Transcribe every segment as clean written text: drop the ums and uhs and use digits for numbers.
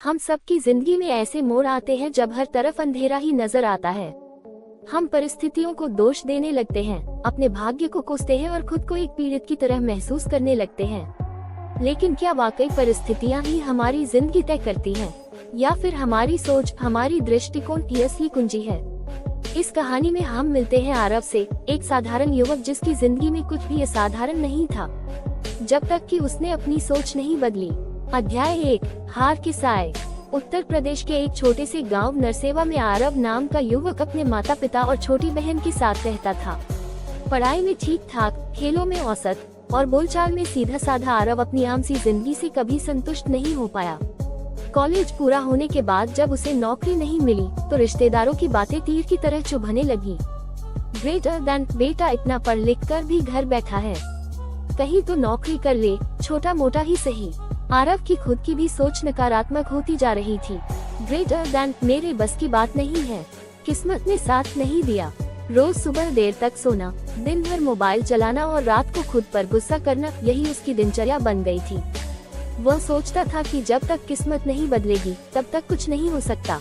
हम सबकी जिंदगी में ऐसे मोड़ आते हैं जब हर तरफ अंधेरा ही नजर आता है। हम परिस्थितियों को दोष देने लगते हैं, अपने भाग्य को कोसते हैं और खुद को एक पीड़ित की तरह महसूस करने लगते हैं। लेकिन क्या वाकई परिस्थितियां ही हमारी जिंदगी तय करती हैं, या फिर हमारी सोच, हमारी दृष्टिकोण की असली कुंजी है? इस कहानी में हम मिलते हैं आरव से, एक साधारण युवक जिसकी जिंदगी में कुछ भी असाधारण नहीं था, जब तक कि उसने अपनी सोच नहीं बदली। अध्याय 1, हार के साए। उत्तर प्रदेश के एक छोटे से गांव नरसेवा में आरव नाम का युवक अपने माता पिता और छोटी बहन के साथ रहता था। पढ़ाई में ठीक ठाक, खेलों में औसत और बोलचाल में सीधा साधा आरव अपनी आम सी जिंदगी से कभी संतुष्ट नहीं हो पाया। कॉलेज पूरा होने के बाद जब उसे नौकरी नहीं मिली तो रिश्तेदारों की बातें तीर की तरह चुभने लगी। ग्रेटर देन बेटा इतना पढ़ लिख कर भी घर बैठा है, कहीं तो नौकरी कर ले, छोटा मोटा ही सही। आरव की खुद की भी सोच नकारात्मक होती जा रही थी। ग्रेटर देन मेरे बस की बात नहीं है, किस्मत ने साथ नहीं दिया। रोज सुबह देर तक सोना, दिन भर मोबाइल चलाना और रात को खुद पर गुस्सा करना, यही उसकी दिनचर्या बन गई थी। वह सोचता था कि जब तक किस्मत नहीं बदलेगी तब तक कुछ नहीं हो सकता।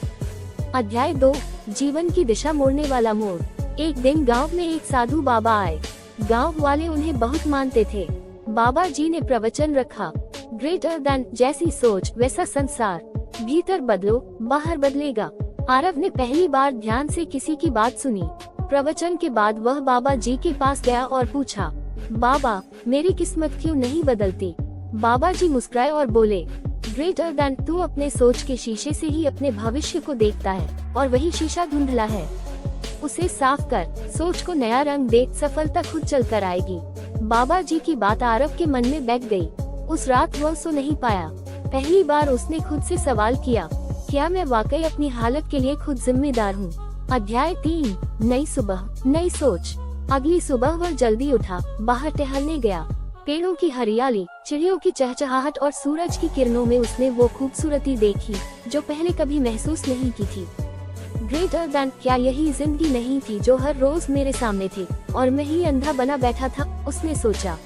अध्याय 2, जीवन की दिशा मोड़ने वाला मोड़। एक दिन गांव में एक साधु बाबा आए। गांव वाले उन्हें बहुत मानते थे। बाबा जी ने प्रवचन रखा, ग्रेटर देन जैसी सोच वैसा संसार, भीतर बदलो बाहर बदलेगा। आरव ने पहली बार ध्यान से किसी की बात सुनी। प्रवचन के बाद वह बाबा जी के पास गया और पूछा, बाबा मेरी किस्मत क्यों नहीं बदलती? बाबा जी मुस्कुराए और बोले, ग्रेटर देन तू अपने सोच के शीशे से ही अपने भविष्य को देखता है और वही शीशा धुंधला है। उसे साफ कर, सोच को नया रंग दे, सफलता खुद चल कर आएगी। बाबा जी की बात आरव के मन में बैठ गई। उस रात वह सो नहीं पाया। पहली बार उसने खुद से सवाल किया, क्या मैं वाकई अपनी हालत के लिए खुद जिम्मेदार हूँ? अध्याय 3, नई सुबह नई सोच। अगली सुबह वह जल्दी उठा, बाहर टहलने गया। पेड़ों की हरियाली, चिड़ियों की चहचहाहट और सूरज की किरणों में उसने वो खूबसूरती देखी जो पहले कभी महसूस नहीं की थी। ग्रेटर देन क्या यही जिंदगी नहीं थी जो हर रोज मेरे सामने थी और मैं ही अंधा बना बैठा था? उसने सोचा।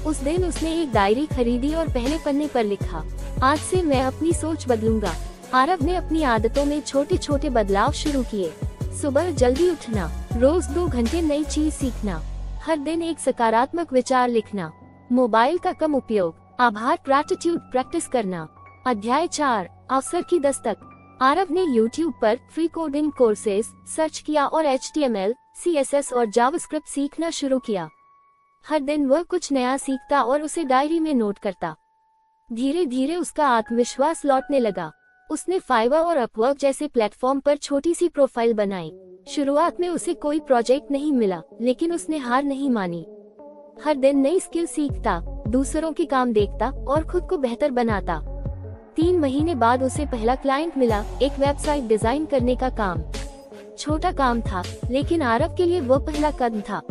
उस दिन उसने एक डायरी खरीदी और पहले पन्ने पर लिखा, आज से मैं अपनी सोच बदलूंगा। आरव ने अपनी आदतों में छोटे छोटे बदलाव शुरू किए। सुबह जल्दी उठना, रोज 2 घंटे नई चीज सीखना, हर दिन एक सकारात्मक विचार लिखना, मोबाइल का कम उपयोग, आभार ग्रैटिट्यूड प्रैक्टिस करना। अध्याय 4, अवसर की दस्तक। आरव ने YouTube पर फ्री कोडिंग कोर्सेज सर्च किया और HTML, CSS और जावास्क्रिप्ट सीखना शुरू किया। हर दिन वह कुछ नया सीखता और उसे डायरी में नोट करता। धीरे धीरे उसका आत्मविश्वास लौटने लगा। उसने फाइवर और अपवर्क जैसे प्लेटफॉर्म पर छोटी सी प्रोफाइल बनाई। शुरुआत में उसे कोई प्रोजेक्ट नहीं मिला, लेकिन उसने हार नहीं मानी। हर दिन नई स्किल सीखता, दूसरों के काम देखता और खुद को बेहतर बनाता। 3 महीने बाद उसे पहला क्लाइंट मिला, एक वेबसाइट डिजाइन करने का काम। छोटा काम था, लेकिन आरव के लिए वो पहला कदम था।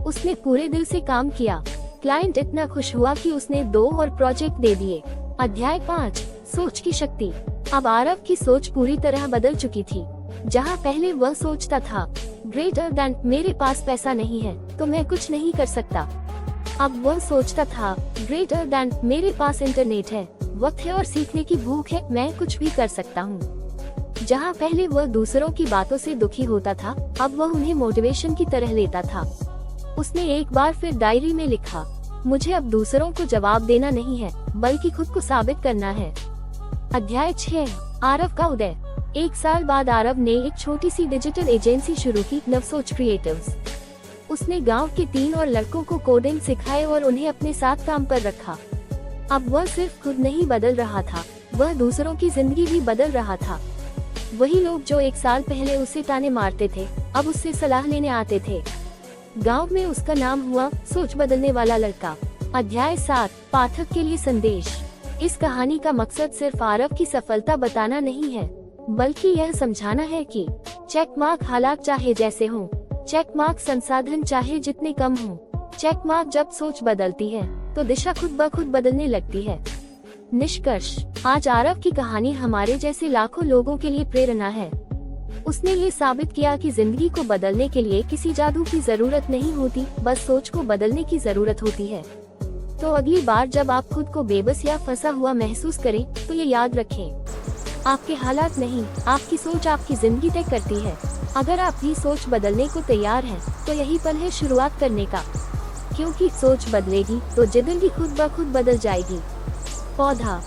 उसने पूरे दिल से काम किया। क्लाइंट इतना खुश हुआ कि उसने 2 और प्रोजेक्ट दे दिए। अध्याय 5, सोच की शक्ति। अब आरव की सोच पूरी तरह बदल चुकी थी। जहां पहले वह सोचता था, ग्रेटर देन मेरे पास पैसा नहीं है तो मैं कुछ नहीं कर सकता, अब वह सोचता था, ग्रेटर देन मेरे पास इंटरनेट है, वक्त है और सीखने की भूख है, मैं कुछ भी कर सकता हूँ। जहाँ पहले वह दूसरों की बातों से दुखी होता था, अब वह उन्हें मोटिवेशन की तरह लेता था। उसने एक बार फिर डायरी में लिखा, मुझे अब दूसरों को जवाब देना नहीं है, बल्कि खुद को साबित करना है। अध्याय 6, आरव का उदय। 1 साल बाद आरव ने एक छोटी सी डिजिटल एजेंसी शुरू की, नवसोच क्रिएटिव्स। उसने गांव के 3 और लड़कों को कोडिंग सिखाए और उन्हें अपने साथ काम पर रखा। अब वह सिर्फ खुद नहीं बदल रहा था, वह दूसरों की जिंदगी भी बदल रहा था। वही लोग जो 1 साल पहले उसे ताने मारते थे, अब उससे सलाह लेने आते थे। गांव में उसका नाम हुआ सोच बदलने वाला लड़का। अध्याय 7, पाठक के लिए संदेश। इस कहानी का मकसद सिर्फ आरव की सफलता बताना नहीं है, बल्कि यह समझाना है कि चेक मार्क हालात चाहे जैसे हों, चेक मार्क संसाधन चाहे जितने कम हों, चेक मार्क जब सोच बदलती है तो दिशा खुद ब खुद बदलने लगती है। निष्कर्ष, आज आरव की कहानी हमारे जैसे लाखों लोगों के लिए प्रेरणा है। उसने ये साबित किया कि जिंदगी को बदलने के लिए किसी जादू की जरूरत नहीं होती, बस सोच को बदलने की जरूरत होती है। तो अगली बार जब आप खुद को बेबस या फंसा हुआ महसूस करें तो ये याद रखें, आपके हालात नहीं, आपकी सोच आपकी जिंदगी तय करती है। अगर आप भी सोच बदलने को तैयार हैं, तो यही पल है शुरुआत करने का, क्योंकि सोच बदलेगी तो जिंदगी खुद ब खुद बदल जाएगी। पौधा।